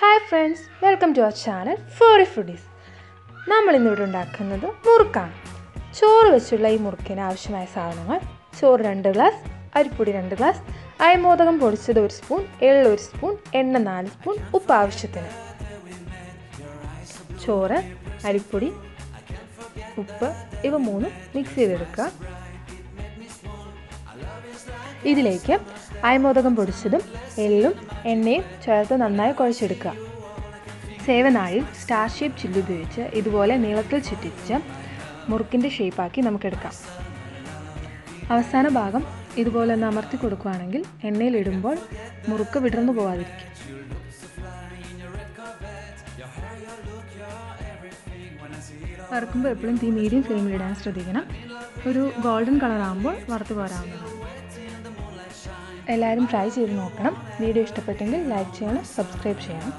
Hi friends, welcome to our channel FoODIES. നമ്മൾ ഇന്ന് ഇവിടെ ഉണ്ടാക്കുന്നത് മുറുക്കാണ്. ചോറ് വെച്ചുള്ള ഈ മുറുക്കിന് ആവശ്യമായ സാധനങ്ങൾ: ചോറ് 2 ഗ്ലാസ്, അരിപ്പൊടി 2 ഗ്ലാസ്, അയമോദകം പൊടിച്ചത് 1 സ്പൂൺ, എള്ള് 1 സ്പൂൺ, എണ്ണ 4 സ്പൂൺ, ഉപ്പ് ആവശ്യത്തിന്. ചോറ്, അരിപ്പൊടി, ഉപ്പ് ഇവ മൂന്നും മിക്സ് ചെയ്തെടുക്കുക. ഇതിലേക്ക് അയമോദകം പൊടിച്ചതും എള്ളും എണ്ണയും ചേർത്ത് നന്നായി കുഴച്ചെടുക്കുക. സേവനാഴിയിൽ സ്റ്റാർ ഷേപ്പ് ചില്ല് ഉപയോഗിച്ച് ഇതുപോലെ നീളത്തിൽ ചുറ്റിച്ച് മുറുക്കിൻ്റെ ഷേപ്പാക്കി നമുക്കെടുക്കാം. അവസാന ഭാഗം ഇതുപോലെ ഒന്ന് അമർത്തി കൊടുക്കുകയാണെങ്കിൽ എണ്ണയിലിടുമ്പോൾ മുറുക്ക് വിടർന്നു പോകാതിരിക്കും. വറുക്കുമ്പോൾ എപ്പോഴും തീ മീഡിയം ഫ്ലെയിമിലിടാൻ ശ്രദ്ധിക്കണം. ഒരു ഗോൾഡൻ കളർ ആകുമ്പോൾ വറുത്ത് പോരാവുന്നതാണ്. എല്ലാവരും ട്രൈ ചെയ്ത് നോക്കണം. വീഡിയോ ഇഷ്ടപ്പെട്ടെങ്കിൽ ലൈക്ക് ചെയ്യണം, സബ്സ്ക്രൈബ് ചെയ്യണം.